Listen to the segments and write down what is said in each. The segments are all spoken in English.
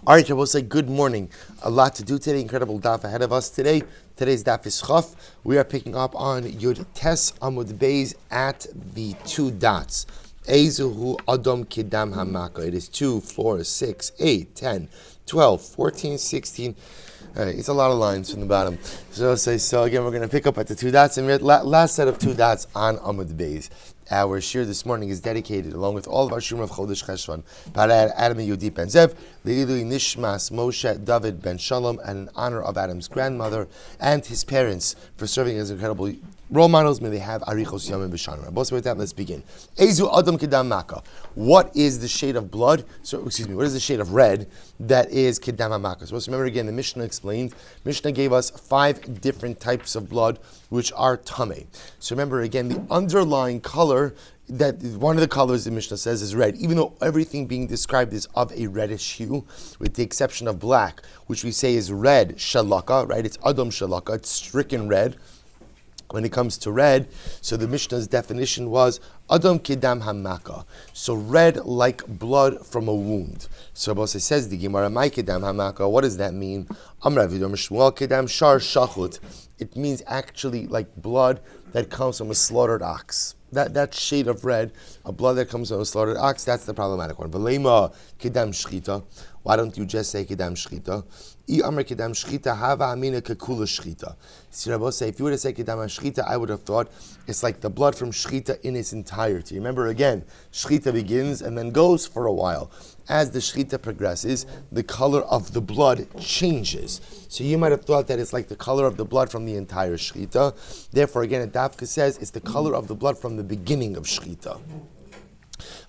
All right, I will say good morning. A lot to do today. Incredible daf ahead of us today. Today's daf is Chaf. We are picking up on Yud Tes Amud Beis at the two dots. Ezuhu Adam Kidam Hamaka. It is 2, 4, 6, 8, 10, 12, 14, 16. It's a lot of lines from the bottom. So again, we're going to pick up at the two dots, and we're at last set of two dots on Amud Beis. Our shir this morning is dedicated, along with all of our shirim of Chodesh Cheshvan, para Adam and Yehudi ben Zev, Leilui Nishmas Moshe David ben Shalom, and in honor of Adam's grandmother and his parents for serving as incredible role models. May they have arichos yamim b'shanim. Both with that, let's begin. Ezu Adam Kedam Maka. What is the shade of blood? What is the shade of red that is Kedam Maka? So let's remember again, the Mishnah explained. Mishnah gave us 5 different types of blood, which are tameh. So remember again, the underlying color, that one of the colors the Mishnah says is red, even though everything being described is of a reddish hue, with the exception of black, which we say is red shalaka, right? It's Adam shalaka, it's stricken red. When it comes to red, so the Mishnah's definition was Adam Kedam Hamaka. So red like blood from a wound. So Rabbi says the Gemara, "My Kedam Hamaka." What does that mean? Rabbi Shmuel Kedam Shar Shachut. It means actually like blood that comes from a slaughtered ox. That shade of red, a blood that comes from a slaughtered ox, that's the problematic one. V'leima Kedam Shchita. Why don't you just say Kedam Shchita? I Amar Kedam Shchita Hava Amina Kekula Shchita. See, Rabbi say, if you were to say Kedam Shchita, I would have thought it's like the blood from Shchita in its entirety. Remember again, Shchita begins and then goes for a while. As the Shchita progresses, the color of the blood changes. So you might have thought that it's like the color of the blood from the entire Shchita. Therefore, again, Dafka says it's the color of the blood from the beginning of Shchita.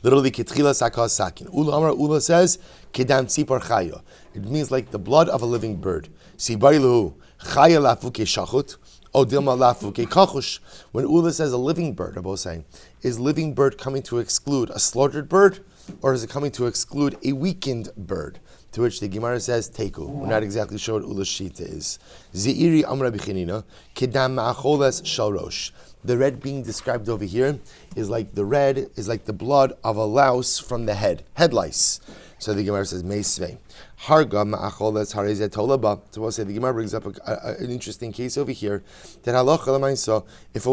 Literally, Ketchila Sakha Sakin. Ula says, Kedam Tzipar Chaya. It means like the blood of a living bird. Sibarilu Chaya Lafuke Shachut. Odilma Lafuke Kachush. When Ula says a living bird, I'm both saying, is living bird coming to exclude a slaughtered bird, or is it coming to exclude a weakened bird? To which the Gemara says, Teku. We're not exactly sure what Ula's shita is. Ze'iri Amra Bichinina, Kedam Ma'acholes Shalrosh. The red being described over here is like the blood of a louse from the head lice. So the Gemara says, Meisvei. Harga Ma'acholes Harezet Tolaba. So we'll say the Gemara brings up an interesting case over here that halacha l'maisa, if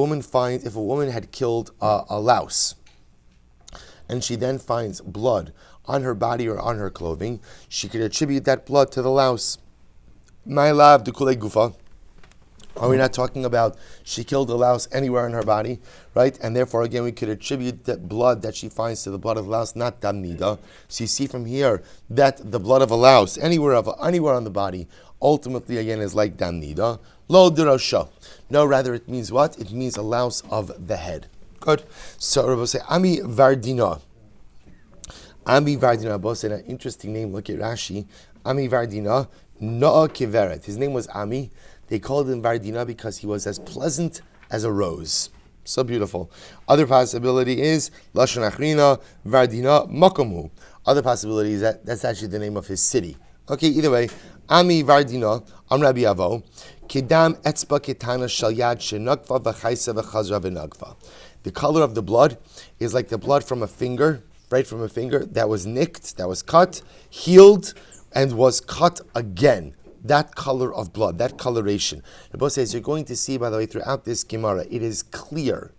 a woman had killed a louse, and she then finds blood on her body or on her clothing, she could attribute that blood to the louse. My love, dukule gufa. Are we not talking about she killed a louse anywhere in her body, right? And therefore, again, we could attribute that blood that she finds to the blood of the louse, not dam niddah. So you see from here that the blood of a louse, anywhere on the body, ultimately, again, is like dam niddah. Lo dirasha. No, rather it means what? It means a louse of the head. Good. So Rabbi say, Ami Vardina. Ami Vardina. Rabbi say, an interesting name. Look at Rashi. Ami Vardina. Noah Kiveret. His name was Ami. They called him Vardina because he was as pleasant as a rose. So beautiful. Other possibility is Lashon Achrina, Vardina, Makomu. Other possibility is that's actually the name of his city. Okay, either way, Ami Vardina, Rabbi Avo, Kedam Etzba Ketana Shalyad Shenakva V'chaisa V'chazra V'nagva. The color of the blood is like the blood from a finger, right from a finger that was nicked, that was cut, healed, and was cut again. That color of blood, that coloration. The Rebbe says, you're going to see, by the way, throughout this Gemara, it is clear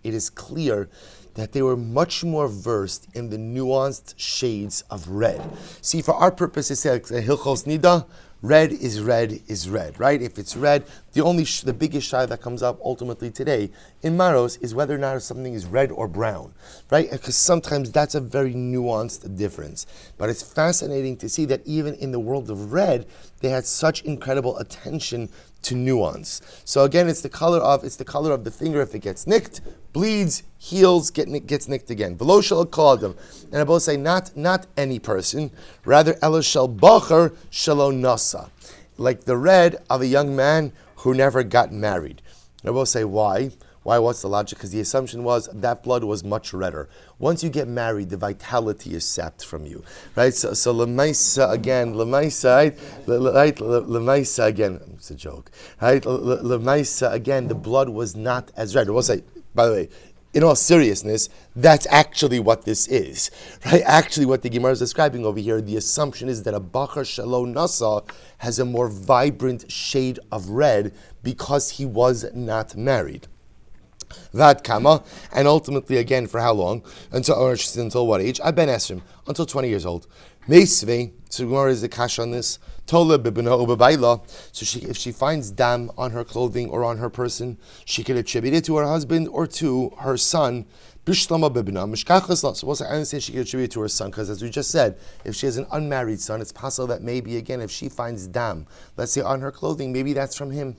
that they were much more versed in the nuanced shades of red. See, for our purposes, Hilchos Niddah, red is red, right? If it's red, the biggest shayla that comes up ultimately today in Maros is whether or not something is red or brown, right? Because sometimes that's a very nuanced difference. But it's fascinating to see that even in the world of red, they had such incredible attention to nuance. So again, it's the color of the finger. If it gets nicked, bleeds, heals, gets nicked again. V'lo shel kol. And I both say not any person, rather elo shel bacher shelo nasa, like the red of a young man who never got married. And I both say why. Why? What's the logic? Because the assumption was that blood was much redder. Once you get married, the vitality is sapped from you, right? So lemaisa again, lemaisa again. It's a joke, right? Lemaisa again. The blood was not as red. I will say, by the way, in all seriousness, that's actually what this is, right? Actually, what the Gemara is describing over here, the assumption is that a Bachar Shalo Nasa has a more vibrant shade of red because he was not married. Vad Kama, and ultimately again for how long? Until what age? I've been Esrim, until 20 years old. Meisvei, so Gemara is the kash on this. Tola bibna ubabayla. So if she finds dam on her clothing or on her person, she can attribute it to her husband or to her son. Bishlama bibna mishkachas. So I understand she can attribute it to her son because, as we just said, if she has an unmarried son, it's possible that maybe again if she finds dam, let's say on her clothing, maybe that's from him.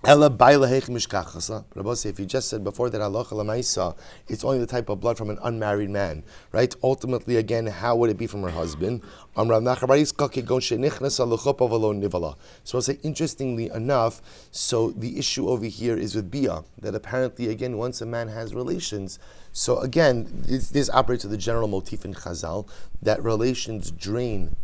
Ella baila heich mishkachasa. Rabbi say, if you just said before that halacha lamaisa, it's only the type of blood from an unmarried man, right? Ultimately, again, how would it be from her husband? So I'll say, interestingly enough, so the issue over here is with bia, that apparently, again, once a man has relations, so again, this operates with the general motif in Chazal, that relations drain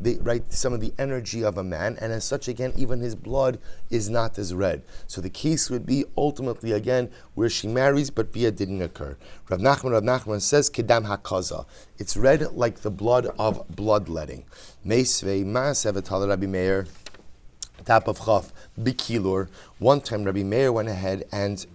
some of the energy of a man, and as such, again, even his blood is not as red. So the case would be ultimately, again, where she marries, but bia didn't occur. Rav Nachman says, Kedam hakaza. It's red like the blood of bloodletting. Meisvei Ma'asev Rabbi Meir, top of Chaf, Bikilur. One time Rabbi Meir went ahead and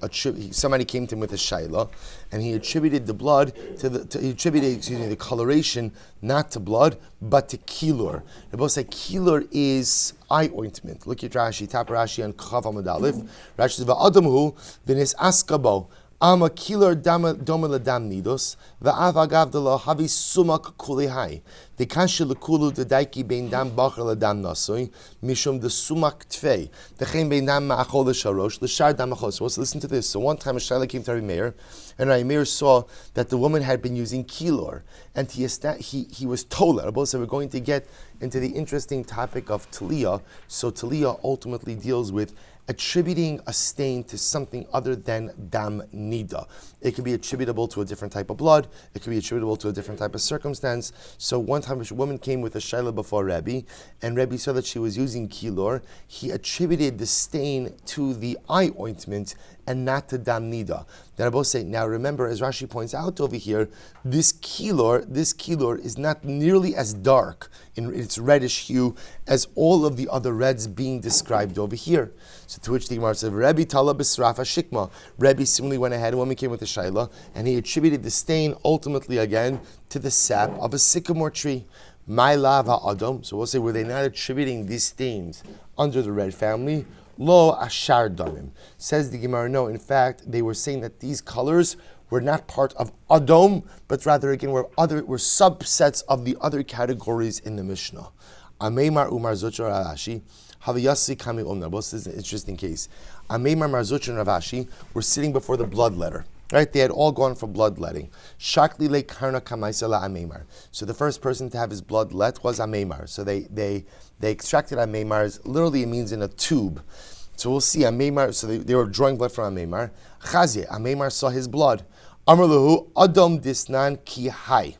somebody came to him with a shaila, and he attributed the blood the coloration not to blood, but to kilur. They both say kilur is eye ointment. Look at Rashi, top Rashi on Chaf Amud Aleph. Rashi says, Va'adamhu v'nis askabo. Ama kilar dama dam nidos va'av agavdala havi sumak kulihai the kanshel kulu the daiki bein dam bachar dam nasoi mishum the sumak tfei the chen bein dam ma'achol sharosh the shar dam achos. So let's listen to this. So one time a shaila came to Rabbi Meir, and Rabbi Meir saw that the woman had been using kilor, and he was tola. Both said we're going to get into the interesting topic of taliyah. So taliyah ultimately deals with attributing a stain to something other than dam niddah. It can be attributable to a different type of blood. It can be attributable to a different type of circumstance. So one time a woman came with a shaila before Rabbi, and Rabbi saw that she was using kilor. He attributed the stain to the eye ointment and not to dam niddah. Then I both say, now remember, as Rashi points out over here, this kilor is not nearly as dark in its reddish hue as all of the other reds being described over here. So to which the Gemara says, Rabbi Tala B'Srafa Shikma. Rabbi similarly went ahead, a woman came with a shaila, and he attributed the stain ultimately again to the sap of a sycamore tree. My lava Adam. So we'll say, were they not attributing these stains under the red family? Lo ashar damim. Says the Gemara, no, in fact, they were saying that these colors were not part of Adom, but rather again were subsets of the other categories in the Mishnah. Ameimar Umar Zochar Rashi. Havayasi Kami Omna. This is an interesting case. Ameimar Marzuch and Ravashi were sitting before the bloodletter. Right? They had all gone for bloodletting. Shakli le karna kamaisala ameimar. So the first person to have his blood let was ameimar. So they extracted ameimar. Literally, it means in a tube. So we'll see ameimar. So they were drawing blood from ameimar. Chazye, ameimar saw his blood. Amar lehu adam disnan ki hai.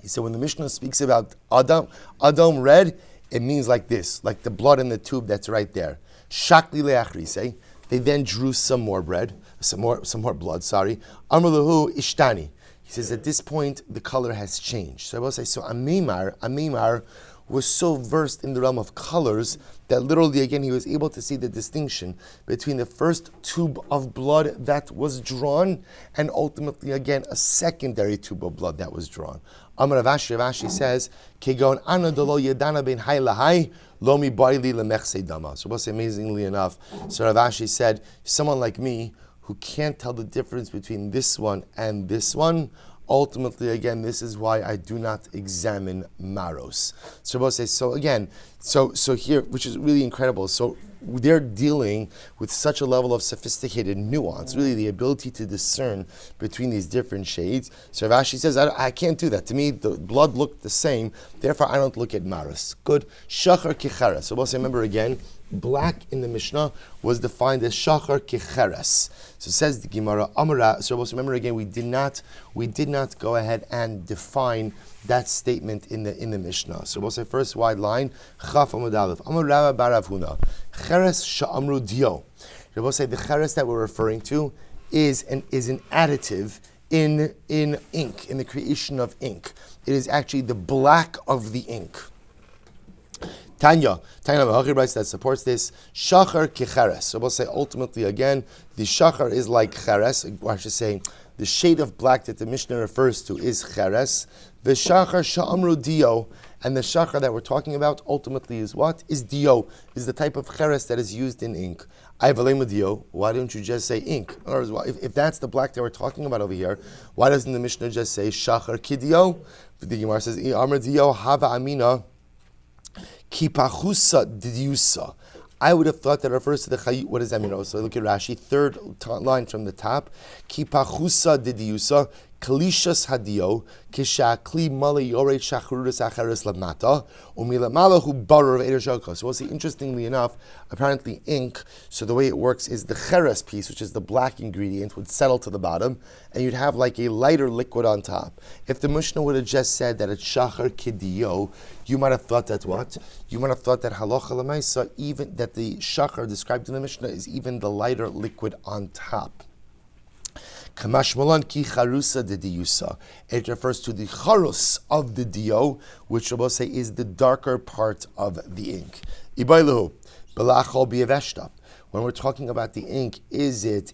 He said when the Mishnah speaks about adam red, it means like this, like the blood in the tube that's right there. Shakli leachri say. They then drew some more blood. Amar lehu ishtani. He says at this point the color has changed. So I will say, so Amimar was so versed in the realm of colors that literally again he was able to see the distinction between the first tube of blood that was drawn and ultimately again a secondary tube of blood that was drawn. Amar Ravashi says, Kegon anadolo yedana ben hay lahai lomi baili lemechse dama. So we'll say amazingly enough, so Ravashi said, someone like me who can't tell the difference between this one and this one, ultimately, again, this is why I do not examine maros. So we'll say, so again, so here, which is really incredible. So they're dealing with such a level of sophisticated nuance, really the ability to discern between these different shades. So Rashi says, I can't do that. To me, the blood looked the same, therefore I don't look at maros. Good. Shachar kichara. So we'll say, remember again, black in the Mishnah was defined as shachar kicheres. So says the Gemara Amara. So remember again, we did not go ahead and define that statement in the Mishnah. So we'll say first wide line Chaf Amud Aleph Amar Rabba Barav Huna Cheres Sha'amru Dio. We'll say the cheres that we're referring to is an additive in ink, in the creation of ink. It is actually the black of the ink. Tanya writes that supports this. Shachar kicheres. So we'll say ultimately again, the shachar is like cheres, or I should say, the shade of black that the Mishnah refers to is cheres. The shachar sha'amru dio, and the shachar that we're talking about ultimately is what? Is dio, is the type of cheres that is used in ink. I have a dio. Why don't you just say ink? In other words, if that's the black that we're talking about over here, why doesn't the Mishnah just say shachar kidio? The Gemara says, Amr dio hava amina. Kipachusa didyusa. I would have thought that refers to the chayut. What does that mean? So look at Rashi, third line from the top. Kipachusa didyusa. Kalishas hadio kishakli mala yore shachrurus acheres lamata umilamala barer of edeshaka. So we'll see. Interestingly enough, apparently ink. So the way it works is the cheres piece, which is the black ingredient, would settle to the bottom, and you'd have like a lighter liquid on top. If the Mishnah would have just said that it's shachar kidio, you might have thought that what? You might have thought that halacha lemaisa, even that the shachar described in the Mishnah is even the lighter liquid on top. Kamashmalan ki charusa de diusa. It refers to the charus of the dio, which we'll say is the darker part of the ink. Ibailu belachol biaveshta. When we're talking about the ink, is it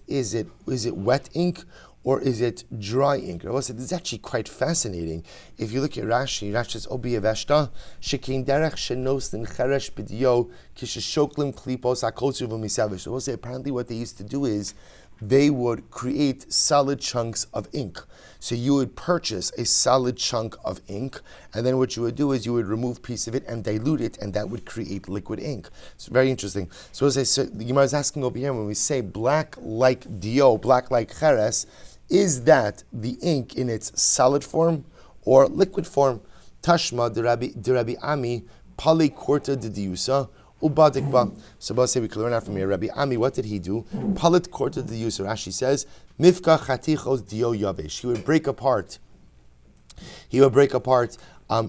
wet ink or is it dry ink? I will say this is actually quite fascinating. If you look at Rashi, Rashi says obiaveshta shekein derech shenos in cheresh b'dio kisheshoklim klipos akotsu v'misavish. I will say apparently what they used to do is they would create solid chunks of ink. So you would purchase a solid chunk of ink, and then what you would do is you would remove a piece of it and dilute it, and that would create liquid ink. It's very interesting. So as I said, the Gemara is asking over here, when we say black like dio, black like cheres, is that the ink in its solid form or liquid form? Tashma de Rabbi Ami, pali korta de diusa, ubadikba. So we'll say we can learn out from here. Rabbi Ami, what did he do? Palit korta de diusa. Rashi says, mifka chatichos dio yavesh. He would break apart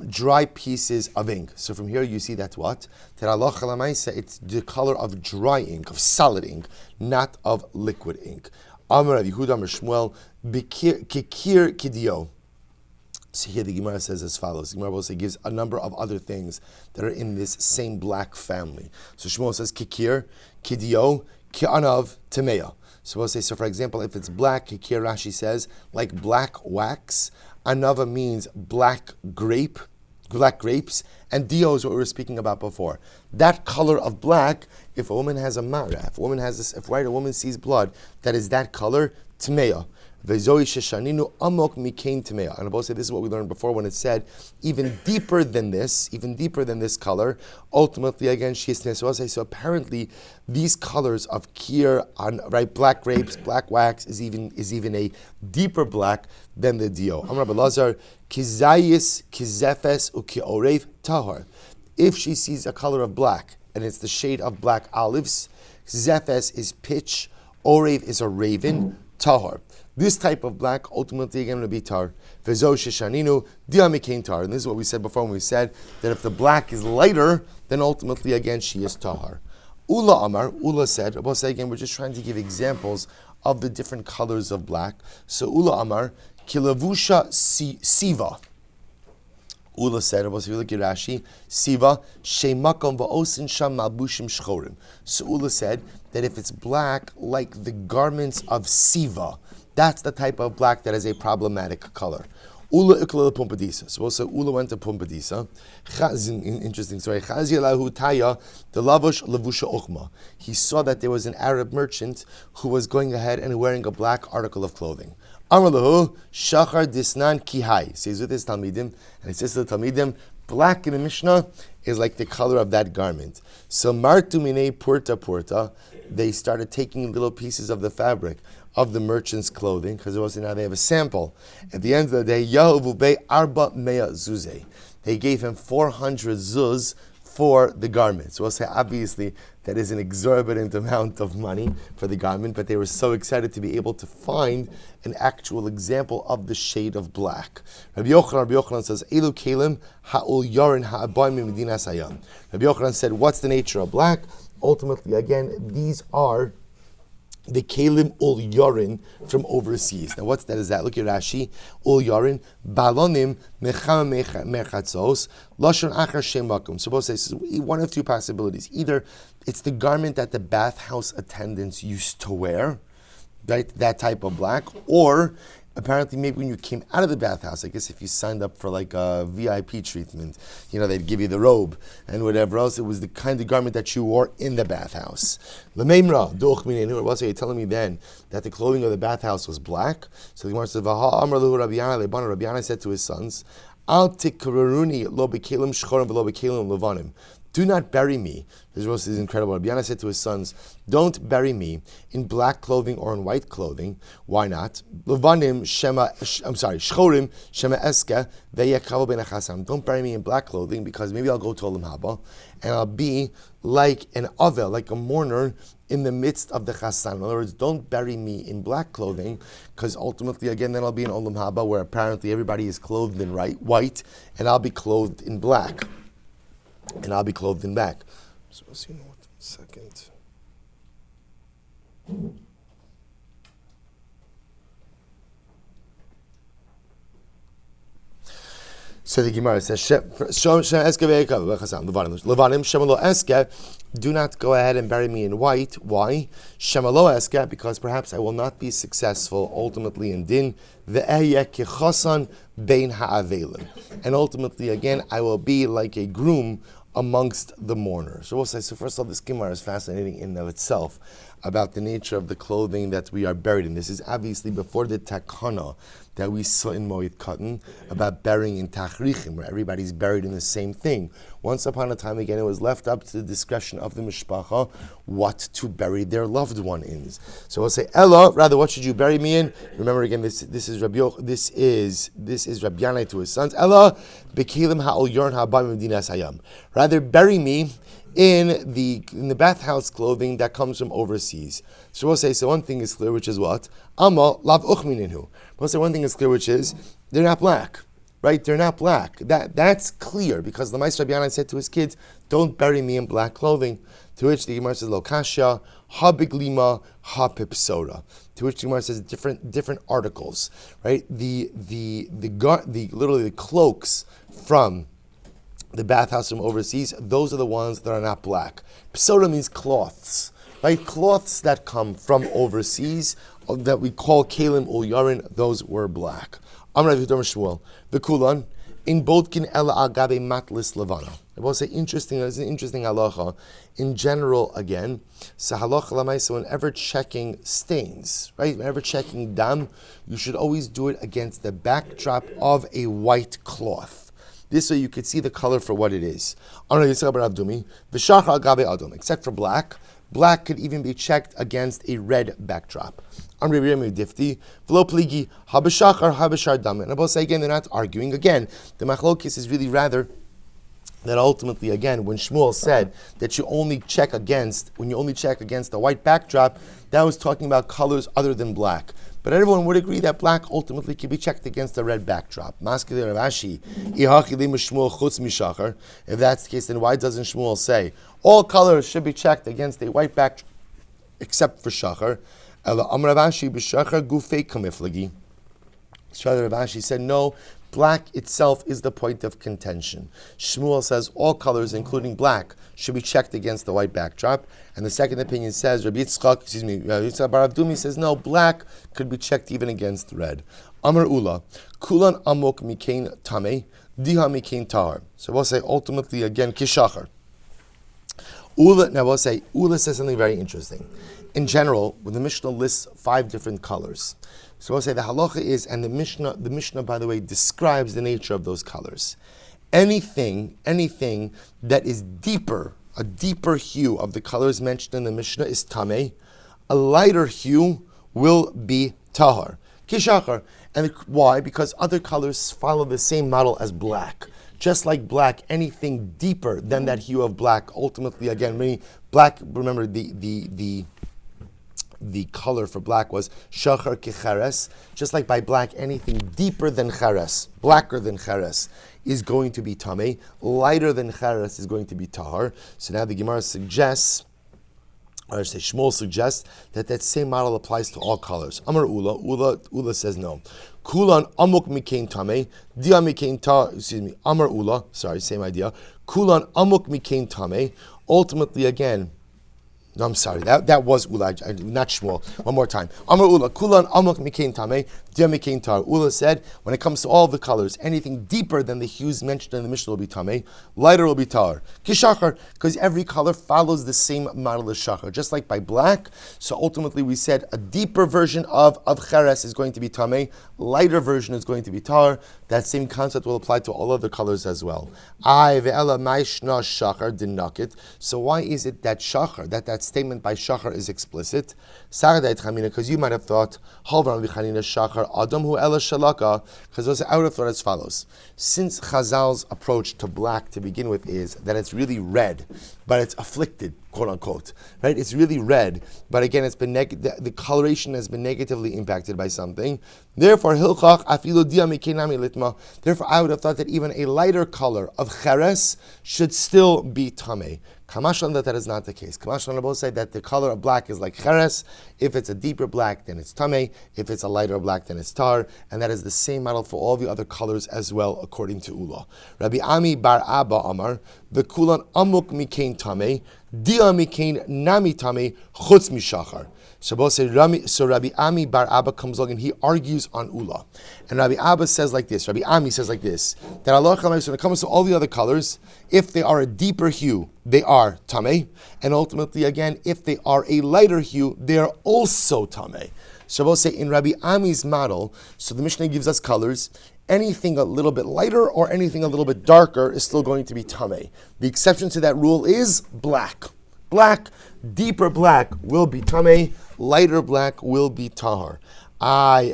dry pieces of ink. So from here you see that's what? It's the color of dry ink, of solid ink, not of liquid ink. Amar Rabbi Yehuda Amar Shmuel kikir kidio. So here the Gemara says as follows. The Gemara also gives a number of other things that are in this same black family. So Shmuel says kikir, kidio, ki'anav, temeya. So we'll say, so for example, if it's black, kikir, Rashi says, like black wax. Anava means black grapes, and dio is what we were speaking about before. That color of black, if a woman has a mara, if a woman sees blood, that is that color, tmeya. Vezoi sheshaninu amok mikain tmeya. And I will say this is what we learned before when it said even deeper than this color. Ultimately, again, she is tmeya. So I'll say, so apparently these colors of kir, right, black grapes, black wax is even a deeper black than the dio. Amar Rabbi Lazar kizayis kizefes ukiorev tahar. If she sees a color of black and it's the shade of black olives, zefes is pitch, orev is a raven, tahar. This type of black ultimately again will be tar. Vezo sheshaninu diamikain tar. And this is what we said before when we said that if the black is lighter, then ultimately again she is tahar. Ula Amar, Ula said, I will say again, we're just trying to give examples of the different colors of black. So Ula Amar, kilavusha siva. Ula said, if you look at Rashi, siva, sheimakam va'osin sham malbushim shchorim. So Ula said that if it's black like the garments of siva, that's the type of black that is a problematic color. Ula ikla pumpadisa. So also Ula went to Pumpadisa. Interesting story. Chazi taya the lavush lavusha ochma. He saw that there was an Arab merchant who was going ahead and wearing a black article of clothing. Amar lahu shachar disnan kihai. Says with his talmidim, and it says to the talmidim, black in the Mishnah is like the color of that garment. So martu minei purta. They started taking little pieces of the fabric of the merchant's clothing, because also now they have a sample. At the end of the day, Yahuvu Bey Arba Mea Zuze. They gave him 400 zuz for the garment. So we'll say obviously that is an exorbitant amount of money for the garment, but they were so excited to be able to find an actual example of the shade of black. Rabbi Yochanan says, Elu Kalim Ha'ul Yarin Ha'abayim Medina Sayam. Rabbi Yochanan said, what's the nature of black? Ultimately, again, these are the Kalim ul yorin from overseas. Now, what's that? Is that? Look at Rashi. Ul yorin balonim mecham merchatzos lashon achar shem makom. So both says one of two possibilities. Either it's the garment that the bathhouse attendants used to wear, right? That type of black, or apparently, maybe when you came out of the bathhouse, I guess if you signed up for like a VIP treatment, they'd give you the robe and whatever else. It was the kind of garment that you wore in the bathhouse. L'meimra, duch minenu. What's he telling me then that the clothing of the bathhouse was black? So the Gemara says, "V'ha amar lehu Rabbi Yana lebana." Rabbi Yana said to his sons, "Al tikraruni lo bekelim shchorim v'lo bekelim levanim." Do not bury me. This is incredible. Rabbi Yana said to his sons, don't bury me in black clothing or in white clothing. Why not? Shchorim shema eska ve'yekavo ben achasam. Don't bury me in black clothing because maybe I'll go to Olam Haba and I'll be like an avel, like a mourner in the midst of the chasan. In other words, don't bury me in black clothing because ultimately, again, then I'll be in Olam Haba where apparently everybody is clothed in white and I'll be clothed in black. And I'll be clothed in black. So let's see, one second. So the Gemara says, do not go ahead and bury me in white. Why? Because perhaps I will not be successful ultimately in din. And ultimately, again, I will be like a groom amongst the mourners. So we'll say, so first of all, this Gemara is fascinating in and of itself about the nature of the clothing that we are buried in. This is obviously before the takana that we saw in Moed Katan about burying in Tachrichim, where everybody's buried in the same thing. Once upon a time, again, it was left up to the discretion of the mishpacha what to bury their loved one in. So we'll say, Ella, rather, what should you bury me in? Remember again, this is Rabbi Yanai to his sons. Ella, bekelim ha'ol yorn ha'bayim medinas hayam. Rather, bury me in the bathhouse clothing that comes from overseas. So we'll say, so one thing is clear, which is what? Amma lav uchmininu. We'll say one thing is clear, which is they're not black, right? They're not black. That's clear because the Ma'aser Rabbi Yana said to his kids, don't bury me in black clothing. To which the Gemara says, lo kasha, ha biglima, ha pipsora. To which the Gemara says different articles, right? The literally the cloaks from the bathhouse from overseas, those are the ones that are not black. Psora means cloths, right? Cloths that come from overseas that we call kalim ul yarin, those were black. Amar Rabbi Shmuel, the kulan in bodkin ela agabe matlis levana. I will say interesting. It's an interesting halacha. In general, again, so halacha lamaisa, whenever checking stains, right? Whenever checking dam, you should always do it against the backdrop of a white cloth. This way you could see the color for what it is. Except for black. Black could even be checked against a red backdrop. And I will say again, they're not arguing. Again, the machlokis is really rather that ultimately, again, when Shmuel said that when you only check against the white backdrop, that was talking about colors other than black. But everyone would agree that black ultimately can be checked against the red backdrop. If that's the case, then why doesn't Shmuel say all colors should be checked against a white backdrop except for shachar? Ravashi said no, black itself is the point of contention. Shmuel says all colors, including black, should be checked against the white backdrop. And the second opinion says, Rabbi Yitzchak Bar Avdumi says, no, black could be checked even against red. Amar Ula, Kulan Amok Mikain Tame, Diha Mikain Tahar. So we'll say ultimately again, Kishachar. Now we'll say, Ula says something very interesting. In general, when the Mishnah lists 5 different colors, so we'll say the halacha is, and the Mishnah, by the way, describes the nature of those colors. Anything that is deeper, a deeper hue of the colors mentioned in the Mishnah is tameh. A lighter hue will be tahar. Kishachar. And why? Because other colors follow the same model as black. Just like black, anything deeper than that hue of black, ultimately, again, black, remember the color for black was shachar kicheres. Just like by black, anything deeper than cheres, blacker than cheres, is going to be tameh. Lighter than cheres is going to be tahar. So now the Gemara suggests Or I say Shmuel suggests that same model applies to all colors. Amar Ula says no. Kulan amuk mikein tame, dia mikein ta. Amar Ula, sorry, same idea. Kulan amuk mikein tame. Ultimately, again. No, I'm sorry. That was Ula, not Shmuel. One more time. Amar Ula, Kulan amuk mikein tame, dia mikein tar. Ula said, when it comes to all the colors, anything deeper than the hues mentioned in the Mishnah will be tame, lighter will be tar. Kishachar, because every color follows the same model as shachar, just like by black. So ultimately, we said a deeper version of cheres is going to be tame, lighter version is going to be tar. That same concept will apply to all other colors as well. So why is it that shachar, that statement by shachar is explicit? Because you might have thought, because I would have thought as follows. Since Chazal's approach to black to begin with is that it's really red, but it's afflicted, quote unquote, right? It's really red, but again, it's been the coloration has been negatively impacted by something. Therefore, Therefore, I would have thought that even a lighter color of cheres should still be tameh. Kamashlan that is not the case. Kamashlan both say that the color of black is like cheres. If it's a deeper black, then it's tameh. If it's a lighter black, then it's tar. And that is the same model for all the other colors as well, according to Ula. Rabbi Ami bar Abba Amar, the kulan amuk mikein tameh, dia mikein nami tameh, chutz mishachar. So Rabbi Ami bar Abba comes along and he argues on Ula. And Rabbi Abba says like this, Rabbi Ami says like this, that Allah, when it comes to all the other colors, if they are a deeper hue, they are tameh. And ultimately, again, if they are a lighter hue, they are also tameh. So we'll say in Rabbi Ami's model, so the Mishnah gives us colors, anything a little bit lighter or anything a little bit darker is still going to be tameh. The exception to that rule is black. Black, deeper black will be tameh, lighter black will be tahar. So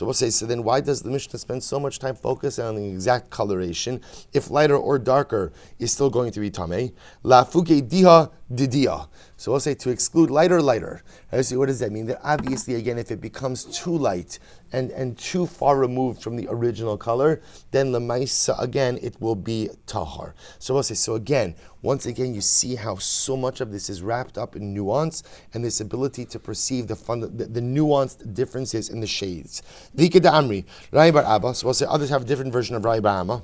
we'll say, so then why does the Mishnah spend so much time focusing on the exact coloration if lighter or darker is still going to be tameh? La fuke diha didia. So we'll say to exclude lighter. Right, so what does that mean? That obviously, again, if it becomes too light and too far removed from the original color, then lemaisa, again, it will be tahar. So we'll say, so again, once again, you see how so much of this is wrapped up in nuance and this ability to perceive the nuanced differences in the shades. Vika da Amri, Rai bar Abba. So we'll say others have a different version of Rai bar Amma.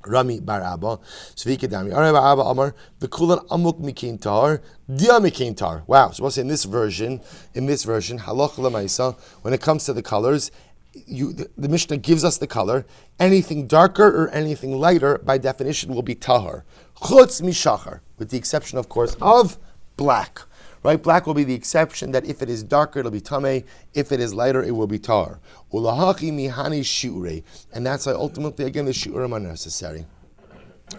Rami bar Abba, Svika Dami, Rai bar Abba Amar, Vikulan amuk mikein tar, dia mikein tar. Wow. So we'll say in this version, halach lemaisa, when it comes to the colors, the Mishnah gives us the color. Anything darker or anything lighter, by definition, will be tahar. Chutz mishachar, with the exception, of course, of black. Right, black will be the exception that if it is darker, it'll be tameh. If it is lighter, it will be tar. Ulahachi mihani shiure, and that's why ultimately, again, the shiurim are necessary.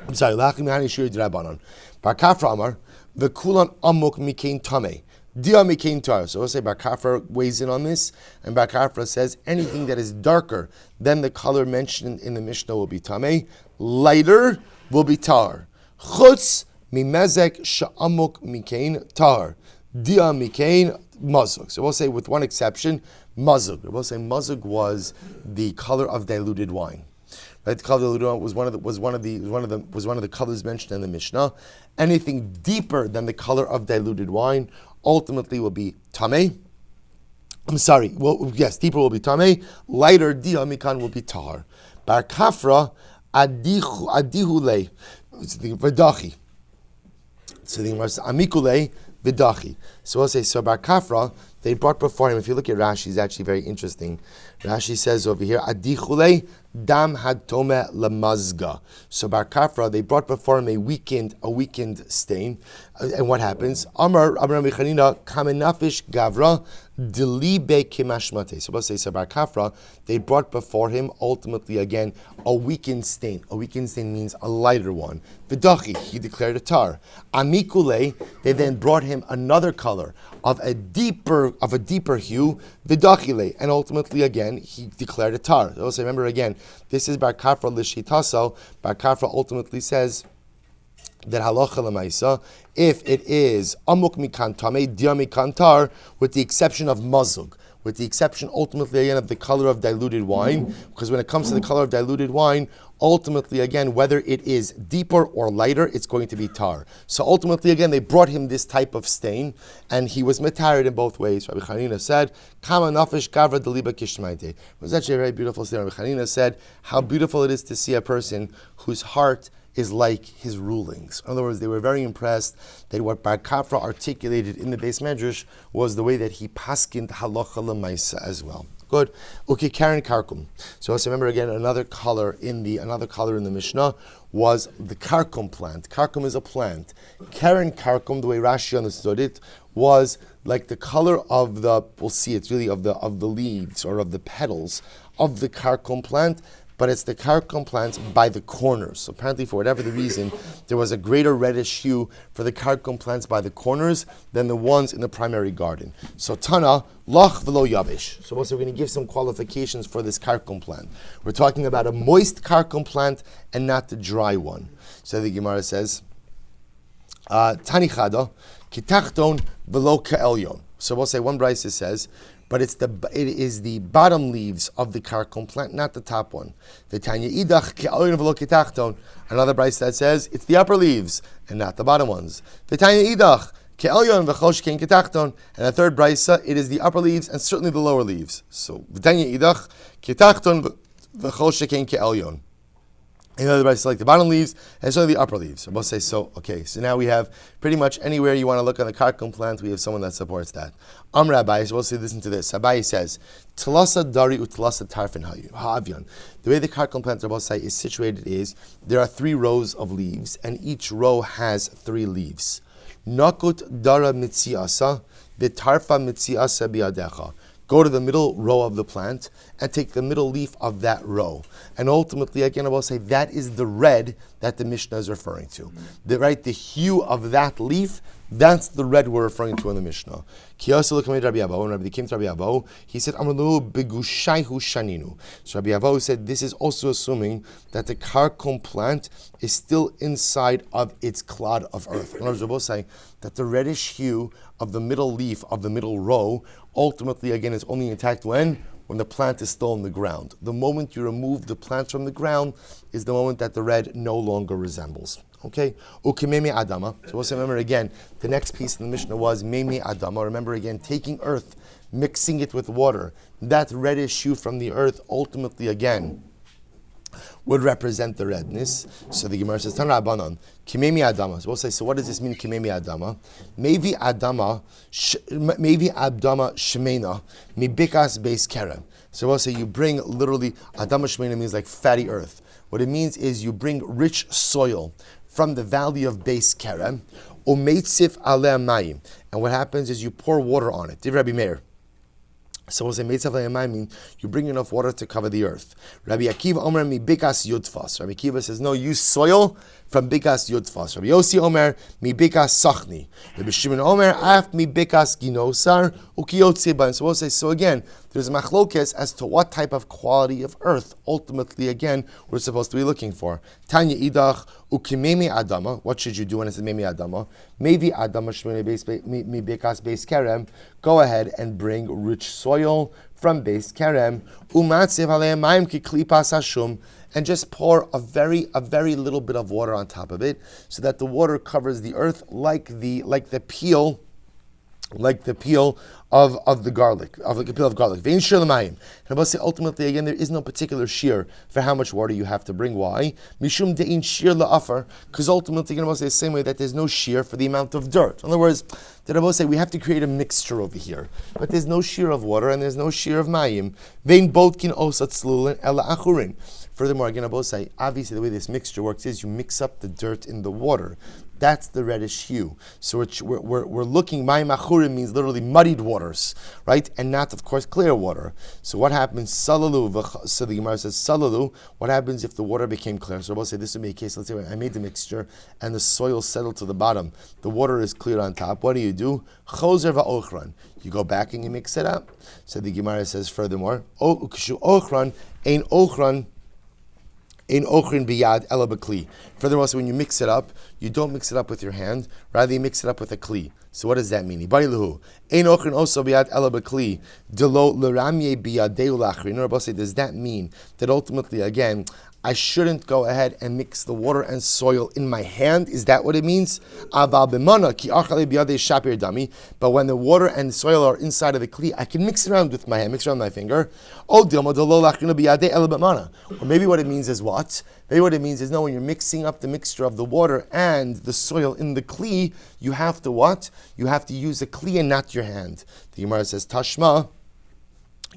I'm sorry, lahachi mihani shiure d'Rabbanan. Bar Kafra Amar, v'kulan amuk mikein tameh. Dia mikein tar. So we'll say Bar Kafra weighs in on this, and Bar Kafra says anything that is darker than the color mentioned in the Mishnah will be tameh. Lighter will be tar. Chutz mimezek sha'amuk mikein tar. Dia mikein mazug. So we'll say with one exception, mazug. We'll say mazug was the color of diluted wine. Right, the color of diluted wine was one of the colors mentioned in the Mishnah. Anything deeper than the color of diluted wine ultimately will be tameh. I'm sorry. Well, yes, deeper will be tameh. Lighter dia mikan will be tahar. Bar Kafra adihule. It's the v'dachi. So the amikule v'dachi. So we'll say, so Bar Kafra, they brought before him, if you look at Rashi, it's actually very interesting. Rashi says over here, adichule dam had tome lamazga. So Bar Kafra, they brought before him a weakened stain. And what happens? Amar Mechanina kamenafish gavra delibe kimashmate. So we'll say, so Bar Kafra, they brought before him ultimately again a weakened stain. A weakened stain means a lighter one. V'dachi, he declared a tar. Amikule, they then brought him another color of a deeper hue, v'dachile, and ultimately again he declared a tar. Also remember again, this is Bar Kafra l'shitaso. Bar Kafra ultimately says that halacha l'maisa, if it is amuk mikan tameh, dia mikan tar, with the exception of mazug, with the exception ultimately again of the color of diluted wine, because when it comes to the color of diluted wine, ultimately, again, whether it is deeper or lighter, it's going to be tar. So ultimately, again, they brought him this type of stain, and he was metared in both ways. Rabbi Chanina said, Kama nafish gavra deliba kishmaite. It was actually a very beautiful statement. Rabbi Chanina said, how beautiful it is to see a person whose heart is like his rulings. In other words, they were very impressed that what Bar Kafra articulated in the Beis Medrash was the way that he paskind halacha l'maisa as well. Good. Okay, Karen Karkum. So let's remember again another color in the Mishnah was the Karkum plant. Karkum is a plant. Karen Karkum, the way Rashi understood it, was like the color of the, we'll see, it's really of the leaves or of the petals of the Karkum plant, but it's the Karkum plants by the corners. So apparently, for whatever the reason, there was a greater reddish hue for the Karkum plants by the corners than the ones in the primary garden. So Tana, Lach v'lo yabish. So also we're going to give some qualifications for this Karkum plant. We're talking about a moist Karkum plant and not the dry one. So the Gemara says, Tani chada, kitachton v'lo ka'elyon. So we'll say one brisa says, but it is the bottom leaves of the karkum plant, not the top one. Another brisa that says it's the upper leaves and not the bottom ones. And a third brisa, it is the upper leaves and certainly the lower leaves. So another brisa like the bottom leaves and certainly the upper leaves. So both say so. Okay, so now we have pretty much anywhere you want to look on the karkum plant, we have someone that supports that. Rabbi, so we'll see, listen to this. Abai says, Tlasa dari utlasa tarfin ha'avyon. The way the karkum plant, Rabbi say, is situated is there are 3 rows of leaves, and each row has 3 leaves. Nakut dara mitziasa, v'tarfa mitziasa biadecha. Go to the middle row of the plant and take the middle leaf of that row. And ultimately, again, I will say that is the red that the Mishnah is referring to. The hue of that leaf, that's the red we're referring to in the Mishnah. When Rabbi came to Rabbi Abahu, he said, Amrulu begushayhu shaninu. So Rabbi Abahu said, this is also assuming that the karkum plant is still inside of its clod of earth. In other words, Rabbi saying that the reddish hue of the middle leaf of the middle row ultimately, again, is only intact when the plant is still in the ground. The moment you remove the plant from the ground is the moment that the red no longer resembles. Okay? Ukimemi adama. So also remember again, the next piece in the Mishnah was memi adama. Remember again, taking earth, mixing it with water. That reddish hue from the earth ultimately, again, would represent the redness. So the Gemara says, Tana Abanon, Kimemi Adama. So we'll say, so what does this mean, Kimemi Adama? Maybe Adama Shemena, Mibikas Beis Kerem. So we'll say, you bring literally, Adama Shemena means like fatty earth. What it means is you bring rich soil from the valley of Beis Kerem, Umeitzif Aleh Mayim. And what happens is you pour water on it. Div Rabbi Meir. So we'll say, mean you bring enough water to cover the earth. Rabbi Akiva Omer mi bikas yudfas. Rabbi Akiva says, no, use soil from bikas yudfas. Rabbi Yossi Omer mi bikas sachni. Rabbi Shimon Omer af mi bikas ginosar ukiyotziba. And so we'll say, so again, there's a machlokes as to what type of quality of earth ultimately, again, we're supposed to be looking for. Tanya idach ukimemi adama. What should you do when it's a memi adama? Maybe adama shmene mi bikas beis kerem. Go ahead and bring rich soil from Beis Kerem, umatziv aleim mayim ki klipas hashum, and just pour a very little bit of water on top of it, so that the water covers the earth like the peel of the garlic, like a peel of garlic. Vein shir l'mayim. And I'll say ultimately again, there is no particular shear for how much water you have to bring. Why? Mishum de'in shir la'afar, because ultimately, I'll say the same way that there's no shear for the amount of dirt. In other words, the Rebbe say we have to create a mixture over here, but there's no shear of water and there's no shear of mayim. Vein bodkin osat tzlulin ela achurin. Furthermore, again, I'll say obviously the way this mixture works is you mix up the dirt in the water. That's the reddish hue. So we're looking, mayim achurim means literally muddied waters, right? And not, of course, clear water. So what happens? Salalu. So the Gemara says, salalu. What happens if the water became clear? So we'll say this would be a case. Let's say I made the mixture and the soil settled to the bottom. The water is clear on top. What do? Chozer va'ochran. You go back and you mix it up. So the Gemara says furthermore, ochran ein ochran. In ochrin biyad ela b'kli. Furthermore, so when you mix it up, you don't mix it up with your hand, rather you mix it up with a kli. So what does that mean? Ibariluhu. Ein ochrin also biyad ela b'kli. Delo l'ramye biyadeu lachri. Does that mean that ultimately, again, I shouldn't go ahead and mix the water and soil in my hand. Is that what it means? But when the water and soil are inside of the kli, I can mix it around with my hand, mix it around my finger. Or maybe what it means is what? Maybe what it means is, no, when you're mixing up the mixture of the water and the soil in the kli, you have to what? You have to use the kli and not your hand. The Gemara says, Tashma,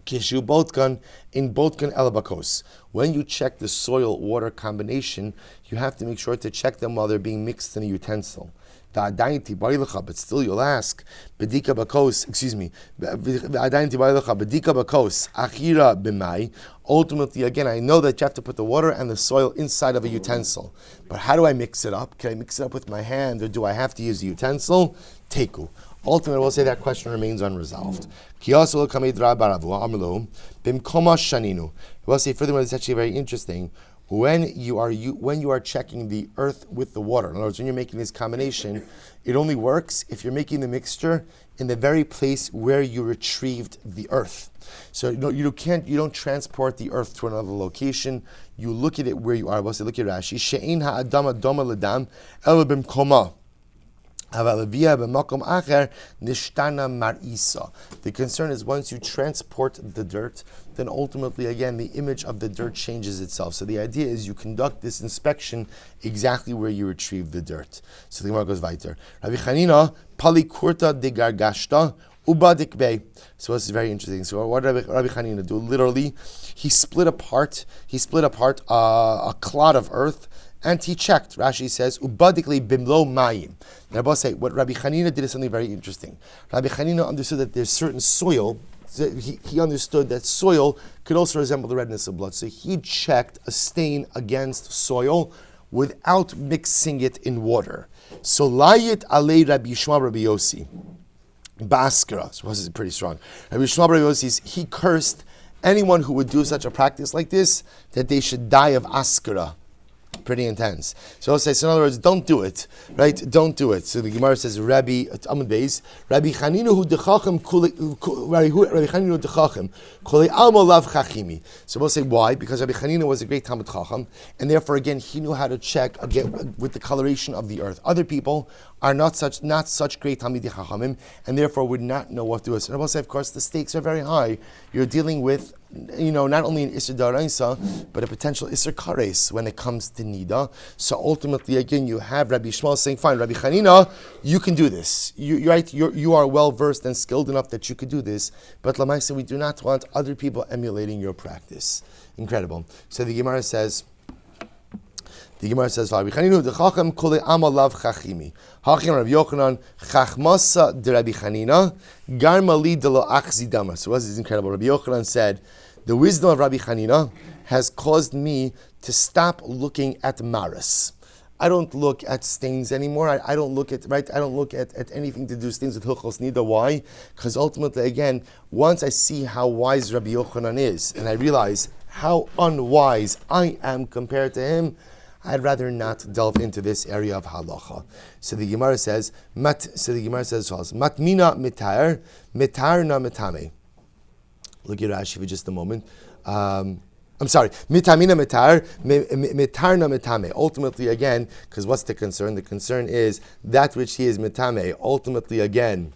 Kishu Botkan in Botkan Elabakos. When you check the soil-water combination, you have to make sure to check them while they're being mixed in a utensil. But still you'll ask, Bedika Bakos, excuse me, Bedika Bakos, Achira Bimai. Ultimately, again, I know that you have to put the water and the soil inside of a utensil. But how do I mix it up? Can I mix it up with my hand, or do I have to use a utensil? Teku. Ultimately, we'll say that question remains unresolved. We'll say furthermore, it's actually very interesting. When you are checking the earth with the water, in other words, when you're making this combination, it only works if you're making the mixture in the very place where you retrieved the earth. So you don't transport the earth to another location. You look at it where you are. We'll say, look at Rashi. She'ein ha'adam adama l'dam el b'mkoma. The concern is once you transport the dirt, then ultimately, again, the image of the dirt changes itself. So the idea is you conduct this inspection exactly where you retrieve the dirt. So the Gemara goes weiter. Rabbi Chanina, Pali Kurta de Gargashta, Ubadik Bey. So this is very interesting. So what did Rabbi Chanina do? Literally, he split apart a clod of earth, and he checked. Rashi says, "Ubadikli bimlo mayim." And I must say, what Rabbi Chanina did is something very interesting. Rabbi Chanina understood that there's certain soil. So he understood that soil could also resemble the redness of blood. So he checked a stain against soil without mixing it in water. So layit alei Rabbi Shmuel Rabbi Yossi Baskara. So this is pretty strong. Rabbi Shmuel Rabbi Yossi, he cursed anyone who would do such a practice like this, that they should die of askara. Pretty intense. So I'll say, so in other words, don't do it, right? Don't do it. So the Gemara says, Rabbi Chanina hu dechachem Rabbi Chanina dechachem kuli alma lav chachimi. So we'll say why? Because Rabbi Chanina was a great Talmid Chacham, and therefore again he knew how to check again with the coloration of the earth. Other people are not such great Talmidei Chachamim, and therefore would not know what to do. So I will say, of course, the stakes are very high. You're dealing with, not only an Isser Daraisa, but a potential Isser Kares when it comes to Niddah. So ultimately, again, you have Rabbi Shmuel saying, fine, Rabbi Chanina, you can do this. You are well versed and skilled enough that you could do this. But Lamaisa, we do not want other people emulating your practice. Incredible. So the Gemara says, Rabbi Chanina dechachem kule amalav chachimi. Hachim Rabbi Yochanan chachmasa de Rabbi Chanina garmali de lo achzidama. So this is incredible. Rabbi Yochanan said, the wisdom of Rabbi Chanina has caused me to stop looking at maris. I don't look at stains anymore. I don't look at anything to do with stains with Hilchos Niddah. Why? Because ultimately, again, once I see how wise Rabbi Yochanan is, and I realize how unwise I am compared to him, I'd rather not delve into this area of halacha. So the Gemara says, as follows: Matmina mitar, mitar na mitame. Look at Rashi for just a moment. I'm sorry, mitamina mitar, mitar na mitame. Ultimately, again, because what's the concern? The concern is that which he is mitame. Ultimately, again,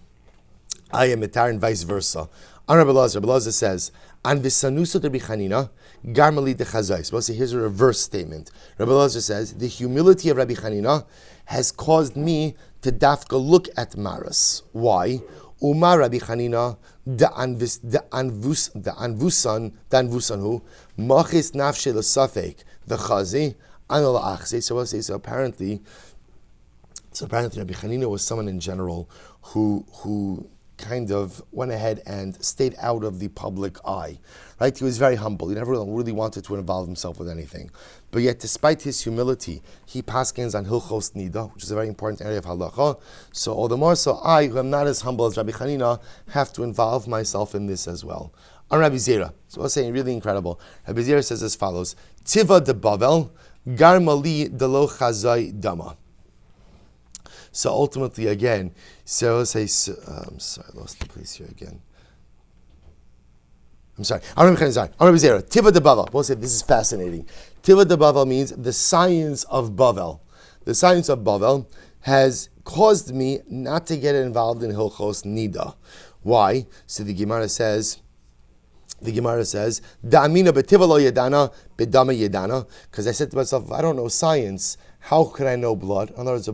I am mitar and vice versa. Rabbi Elazar says, An visanusa de Chanina, garmali de chazais. Well, see, here's a reverse statement. Rabbi Elazar says, the humility of Rabbi Chanina has caused me to dafka look at maras. Why? Uma Rabbi Chanina the anvusanhu machis nafshe l'safek the chazi anol achze. So we'll say, so apparently Rabbi Chanina was someone in general who kind of went ahead and stayed out of the public eye, right? He was very humble. He never really wanted to involve himself with anything. But yet, despite his humility, he paskins on Hilchos Niddah, which is a very important area of halacha. So all the more so, I, who am not as humble as Rabbi Chanina, have to involve myself in this as well. On Rabbi Zera, so I'll say really incredible. Rabbi Zera says as follows: Tiva de Bavel, Garmali de lo chazai dama. So ultimately, again, so let's say, I'm sorry, I lost the place here again. I'm sorry. Rabbi Zera. Tiva de Bavel. We'll say this is fascinating. Tiva de Bavel means the science of Bavel. The science of Bavel has caused me not to get involved in Hilchos Niddah. Why? So the Gemara says, Da'amina betiva lo yedana, bedama yedana. Because I said to myself, if I don't know science, how could I know blood? In other words,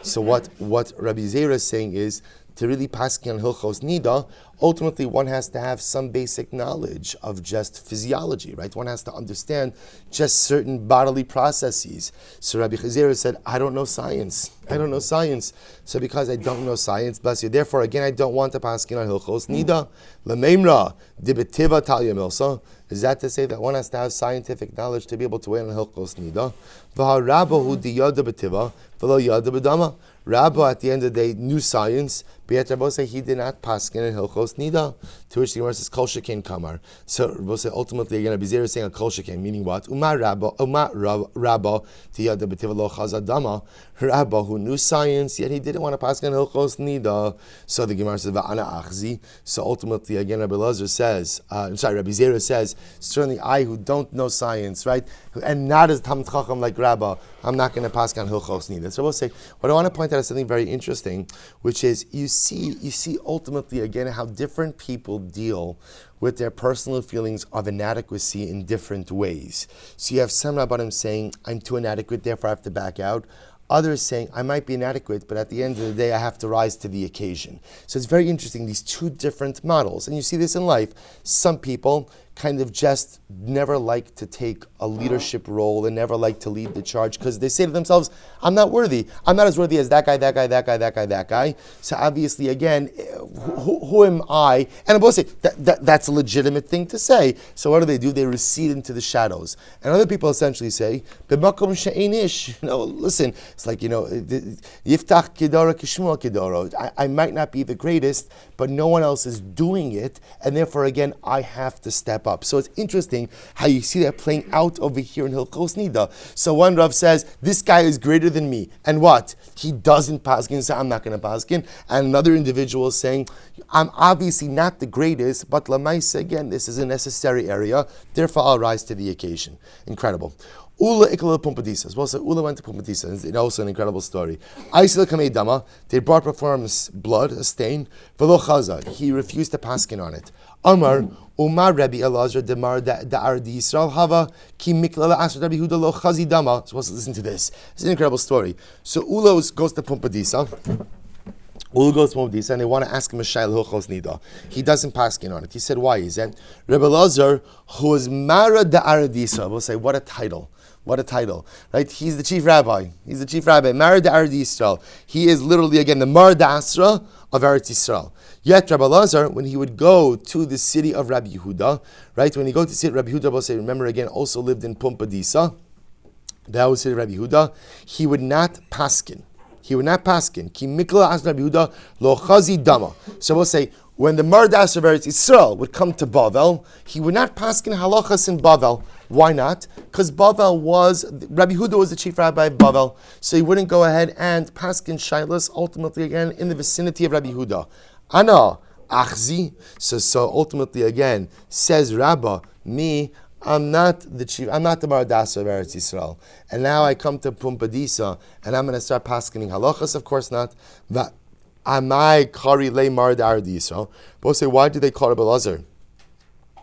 so what Rabbi Zera is saying is, to really paskin on Hilchos Niddah, ultimately one has to have some basic knowledge of just physiology, right? One has to understand just certain bodily processes. So Rabbi Zera said, I don't know science. So because I don't know science, bless you, therefore again I don't want to paskin on Hilchos Niddah. L'meimra dibetiva talya milsa. Is that to say that one has to have scientific knowledge to be able to weigh on Hilchos Niddah? V'harabahu diyada betiva v'lo yada bedama. Rabbi, at the end of the day, knew science, but Rabbi say he did not paskin in Hilchos Niddah. To which the Gemara says, Kol Shekain Kamar. So Rabbi say ultimately again, Rabbi Zera is saying a Kol Shekain, meaning what? Rabba tiyada betiva lo chazadama. Rabbi who knew science, yet he didn't want to paskin in Hilchos Niddah. So the Gemara says, Va'ana achzi. So ultimately again, Rabbi Zera says, certainly I who don't know science, right, and not as Talmid Chacham like Rabbi, I'm not going to paskin on Hilchos Niddah. So we'll say, what I want to point out is something very interesting, which is you see ultimately again how different people deal with their personal feelings of inadequacy in different ways. So you have some Rabbanim saying, I'm too inadequate, therefore I have to back out. Others saying, I might be inadequate, but at the end of the day, I have to rise to the occasion. So it's very interesting, these two different models. And you see this in life. Some people kind of just never like to take a leadership role and never like to lead the charge because they say to themselves, I'm not worthy. I'm not as worthy as that guy. So obviously, again, who am I? And I'm supposed to say, that's a legitimate thing to say. So what do? They recede into the shadows. And other people essentially say, listen, it's like, Yiftach Kedara Kishmuel Kedara. I might not be the greatest, but no one else is doing it. And therefore, again, I have to step up. So it's interesting how you see that playing out over here in Hilchos Niddah. So one Rav says, this guy is greater than me. And what? He doesn't paskin, so I'm not going to paskin. And another individual is saying, I'm obviously not the greatest, but Lamaisa, again, this is a necessary area. Therefore, I'll rise to the occasion. Incredible. Ula ikala Pumpadisa. Well, so Ula went to Pumpadisa. It's also an incredible story. Aisila kamei dama. They brought before him blood, a stain. Velo chaza. He refused to paskin on it. Amar Umar Rabbi Elazar Demar Da'ar Di Yisrael Hava Ki Mikla Asr Rabbi Huda Lo Chazi Dama. So let's listen to this. It's an incredible story. So Ula goes to Pumpadisa. Ula goes to Pumpadisa and they want to ask him a shayla Hilchos Niddah. He doesn't paskin on it. He said, why? He said, Rabbi Elazar, who is Mara Da'ar Di Yisrael. We'll say, what a title. What a title, right? He's the chief rabbi. Mara Da'ar Di Yisrael. He is literally, again, the Mar Da'asra of Eretz Yisrael. Yet Rabbi Elazar, when he would go to the city of Rabbi Yehuda, right? When he go to see Rabbi Yehuda, we'll say, remember again, also lived in Pumpadisa. That was city of Rabbi Yehuda. He would not paskin. Ki mikla as Rabbi Yehuda lo chazi dama. So we'll say, when the Mardas of Eretz Yisrael would come to Bavel, he would not paskin halachas in Bavel. Why not? Because Rabbi Yehuda was the chief rabbi of Bavel, so he wouldn't go ahead and paskin shaylas ultimately again in the vicinity of Rabbi Yehuda. Ana achzi. So ultimately again says Rabba, me. I'm not the chief. I'm not the Mardas of Eretz Yisrael, and now I come to Pumpadisa, and I'm going to start paskining halachas. Of course not. But amai kari le Mardar di Yisrael. But say, why do they call Rabbi Elazar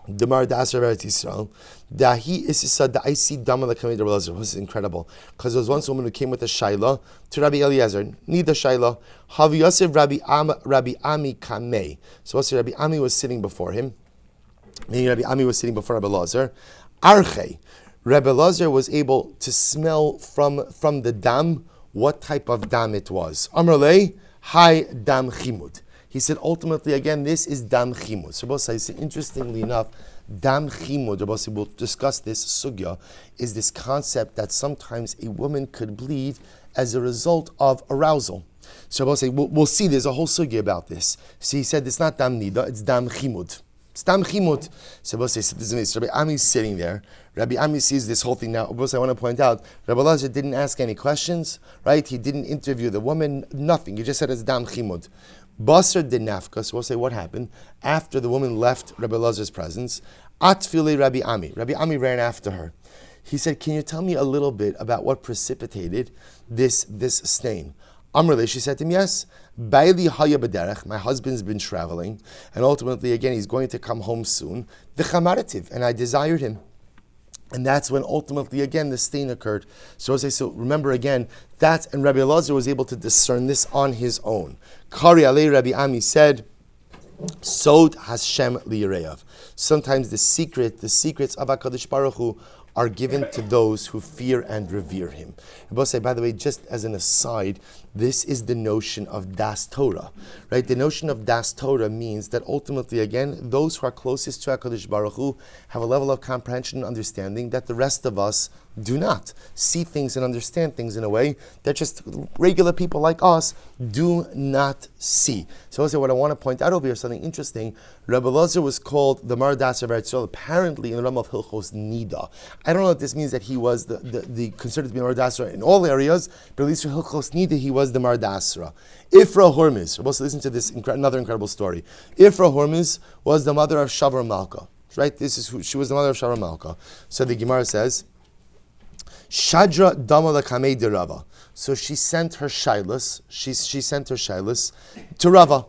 the Mardas of Eretz Yisrael? Dahi isisa da I see dama la kamei Rabbi Elazar. This is incredible because there was once a woman who came with a shayla to Rabbi Eliezer. Niddah shayla. Havi Yosef Rabbi Ami kamei. So Rabbi Ami was sitting before him. Meaning Rabbi Ami was sitting before Rabbi Elazar. Arche. Rabbi Elazar was able to smell from the dam what type of dam it was. Amrlei, hai dam chimud. He said, ultimately, again, this is dam chimud. So, Rabbi said, interestingly enough, dam chimud, Rabbi will discuss this sugya, is this concept that sometimes a woman could bleed as a result of arousal. So, Rabbi say, we'll see, there's a whole sugya about this. So he said, it's not dam niddah, it's dam chimud. Stam chimut. So Rabbi Ami is sitting there. Rabbi Ami sees this whole thing now. I want to point out, Rabbi Elazar didn't ask any questions, right? He didn't interview the woman, nothing. He just said it's dam chimut. Basar de nafka. So we'll say what happened after the woman left Rabbi Elazar's presence. Atfile Rabbi Ami. Rabbi Ami ran after her. He said, "Can you tell me a little bit about what precipitated this stain?" Amrle, she said to him, "Yes. Baili haya b'derech, my husband's been traveling, and ultimately, again, he's going to come home soon. V'chamarativ, and I desired him." And that's when ultimately, again, the stain occurred. So remember again, and Rabbi Elazar was able to discern this on his own. Kari alei Rabbi Ami said, Sod Hashem liyireyav. Sometimes the secrets of HaKadosh Baruch Hu are given to those who fear and revere him. I will say, by the way, just as an aside, this is the notion of Das Torah, right? The notion of Das Torah means that ultimately, again, those who are closest to HaKadosh Baruch Hu have a level of comprehension and understanding that the rest of us do not see things and understand things in a way that just regular people like us do not see. So what I want to point out over here is something interesting. Rabbi Elazar was called the Mardas of Eretz Yisrael, apparently in the realm of Hilchos Niddah. I don't know if this means that he was the considered to be Mardas in all areas, but at least for Hilchos Niddah he was the Mardasra. Ifra Hormiz, we'll listen to this another incredible story. Ifra Hormiz was the mother of Shavar Malka. Right? She was the mother of Shavar Malka. So the Gemara says, Shadra Dama Kamei de Rava. So she sent her shailas. She sent her shailas to Rava.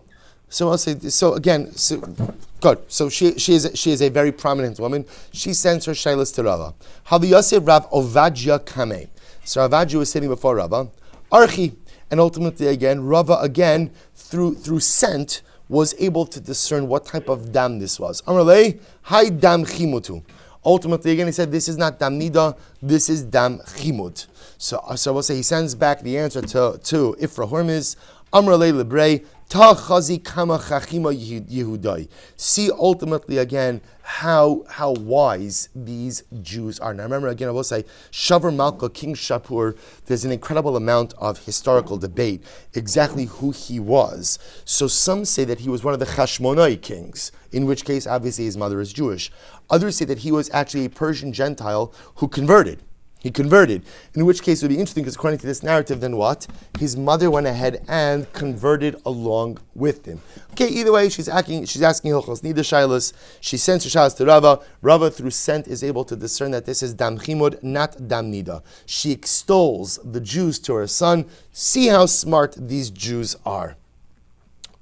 So I'll say. Good. So she is a very prominent woman. She sends her shailas to Rava. Havi Yosef Rav Ovadja Kamei. So Ovadja was sitting before Rava. Archi, and ultimately again, Rava again through scent was able to discern what type of dam this was. Amrlei Hai Dam Chimutu. Ultimately, again, he said, this is not dam nida, this is dam chimut. So we'll say he sends back the answer to Ifra Hormiz, Amralei Lebrei, Ta Chazi Kama Chachima Yehudai. See ultimately again how wise these Jews are. Now remember again, I will say, Shavar Malka, King Shapur, there's an incredible amount of historical debate exactly who he was. So some say that he was one of the Chashmonai kings, in which case obviously his mother is Jewish. Others say that he was actually a Persian Gentile who converted. He converted. In which case it would be interesting because according to this narrative, then what? His mother went ahead and converted along with him. Okay, either way, she's asking Hilchos Niddah Shailas. She sends her Shailas to Rava. Rava through scent is able to discern that this is Dam Chimud, not Dam Nida. She extols the Jews to her son. See how smart these Jews are.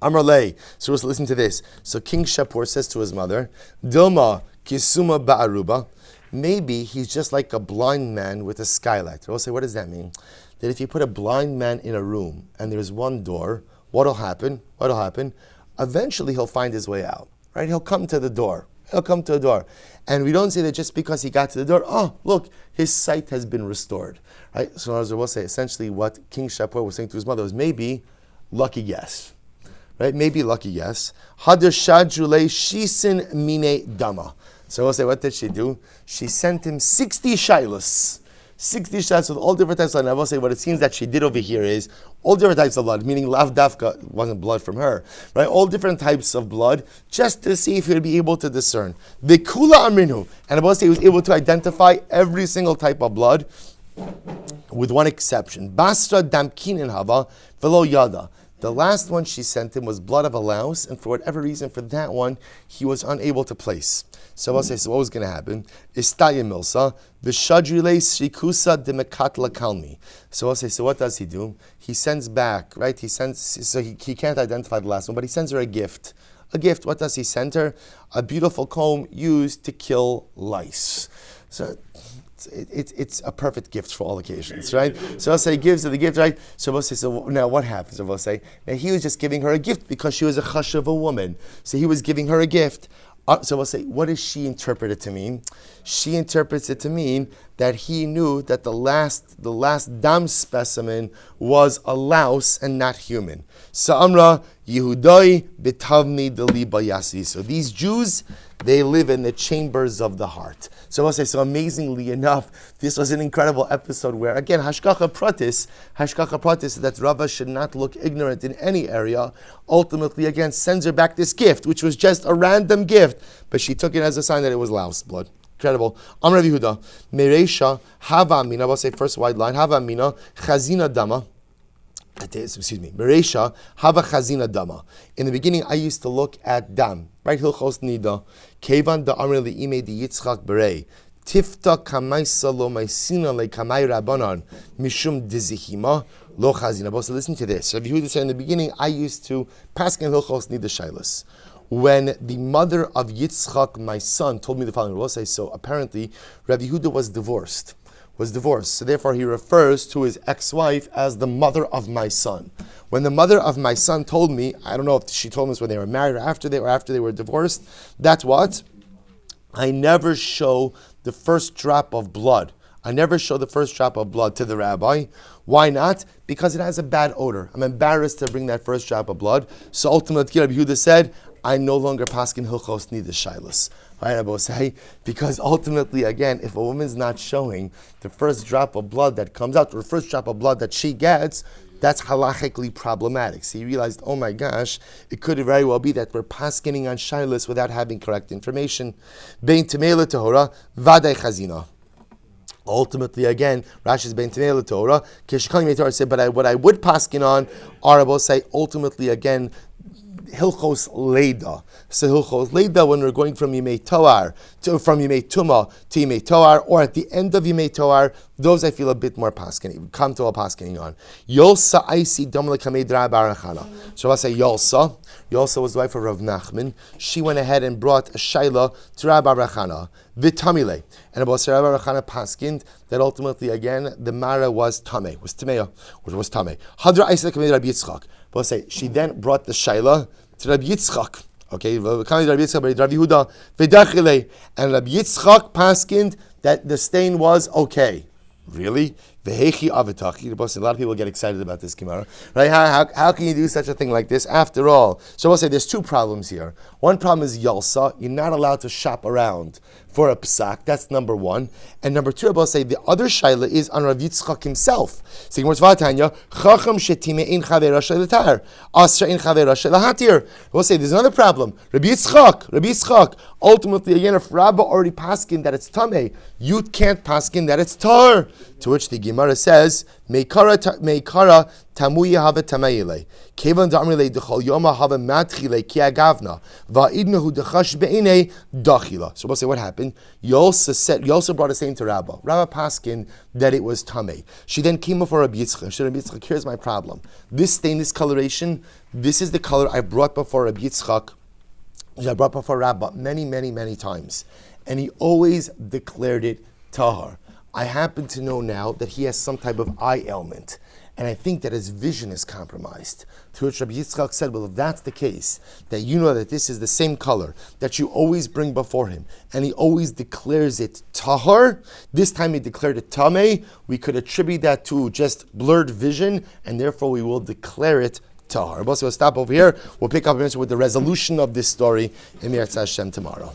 Amrlei. So let's listen to this. So King Shapur says to his mother, Dilma Kisuma Ba'aruba. Maybe he's just like a blind man with a skylight. We'll say, what does that mean? That if you put a blind man in a room and there's one door, what'll happen? Eventually he'll find his way out, right? He'll come to the door. And we don't say that just because he got to the door, oh, look, his sight has been restored, right? So as we'll say, essentially what King Shapur was saying to his mother was maybe lucky guess, right? Maybe lucky guess. Hadar shadrule shisin mine dama. So we'll say, what did she do? She sent him 60 shailas. 60 shailas with all different types of blood. And I will say, what it seems that she did over here is all different types of blood, meaning lav dafka wasn't blood from her, right? All different types of blood, just to see if he would be able to discern. The kula amrinu. And I will say he was able to identify every single type of blood, with one exception. Basra damkinin hava velo yada. The last one she sent him was blood of a louse, and for whatever reason, for that one, he was unable to place. So I'll say, so what was going to happen? Istaya milsa, v'shadrile shikusa demekatla kalmi. So I'll say, so what does he do? He sends back, right? He can't identify the last one, but he sends her a gift. A gift, what does he send her? A beautiful comb used to kill lice. So it's a perfect gift for all occasions, right? So I'll say he gives her the gift, right? So we'll say, so now what happens? So we'll say, now he was just giving her a gift because she was a chashuv woman. So he was giving her a gift. So we'll say, what does she interpret it to mean? She interprets it to mean that he knew that the last dam specimen was a louse and not human. Sa'amra Yehudai bitavni deli bayasi. So these Jews, they live in the chambers of the heart. So I'll say, so amazingly enough, this was an incredible episode where, again, Hashgacha Pratis, that Rava should not look ignorant in any area, ultimately, again, sends her back this gift, which was just a random gift, but she took it as a sign that it was louse blood. Incredible. Amr Yehuda, Mereisha, Hava Amina, I'll say first wide line, Hava Amina, Chazina Dama, excuse me, Meresha, Hava Chazina Dama. In the beginning, I used to look at Dam, right? Hilchos Niddah. Kevan da Amr Le'ime di Yitzchak Berei. Tifta Kamaisa Lo Maisina Le Kamai Rabbanan Mishum Dizihima Lo Chazina. So listen to this. Rabbi Yehuda said in the beginning, I used to pass in Hilchos Niddah Shailas. When the mother of Yitzchak, my son, told me the following, we'll say so. Apparently, Rabbi Yehuda was divorced. So therefore he refers to his ex-wife as the mother of my son. When the mother of my son told me, I don't know if she told me this when they were married or after they were divorced, that's what? I never show the first drop of blood. I never show the first drop of blood to the rabbi. Why not? Because it has a bad odor. I'm embarrassed to bring that first drop of blood. So ultimately, Rabbi Yehuda said, I no longer paskin hilchos niddah shailos. Right, Rabbi say, because ultimately, again, if a woman's not showing the first drop of blood that comes out, or the first drop of blood that she gets, that's halachically problematic. So he realized, oh my gosh, it could very well be that we're paskining on shailos without having correct information. Bein temela tahora vaday chazina. Ultimately, again, Rashi's bein temela tahora. Kishkani Torah said, but what I would paskin on, Rabbi say, ultimately, again, Hilchos Leida. So Hilchos Leida, when we're going from Yimei Toar from Yimei Tuma to Yimei Toar, or at the end of Yimei Toar, those I feel a bit more paskening. Come to a paskening on. Yolsa Aisi Dom Lekamei Drab Arachana. So I say Yolsa. Yolsa was the wife of Rav Nachman. She went ahead and brought a shaila to Rabbi Arachana. Vitamile. And about Rabbi Arachana paskind that ultimately again the Mara was Tameh, was Tameh, which was Tameh. Hadra Aisi Lekamei Rabbi Yitzchak. But say she then brought the shaila to Rabbi Yitzchak. Okay, Rabbi Yitzchak, Rabbi Yehuda, V'dachile, and Rabbi Yitzchak paskind that the stain was okay. Really? Vehechi avitach. A lot of people get excited about this Gemara, right? How can you do such a thing like this? After all, so we'll say there's two problems here. One problem is yalsa. You're not allowed to shop around for a psak. That's number one. And number two, I'll say the other shaila is on Rav Yitzchak himself. So we'll say there's another problem. Rabbi Yitzchak. Ultimately, again, if Rabba already paskin that it's tameh, you can't paskin that it's tar. To which the Gemara says, Meikara tamuya hava tamayile. Kevan da'amrile dechol yoma hava matchile ki agavna. Va'idnahu dechash be'inei dachila. So we'll say what happened. Yolsa brought a saying to Rabba. Rabba paskin that it was tameh. She then came before Rabbi Yitzchak. She said, Rabbi Yitzchak, here's my problem. This stain, this coloration, this is the color I brought before Rabbi Yitzchak. I brought before Rabba many times. And he always declared it tahar. I happen to know now that he has some type of eye ailment, and I think that his vision is compromised. To which Rabbi Yitzchak said, well, if that's the case, that you know that this is the same color that you always bring before him, and he always declares it tahar, this time he declared it tameh, we could attribute that to just blurred vision, and therefore we will declare it tahar. We'll stop over here. We'll pick up with the resolution of this story in Meretz Hashem tomorrow.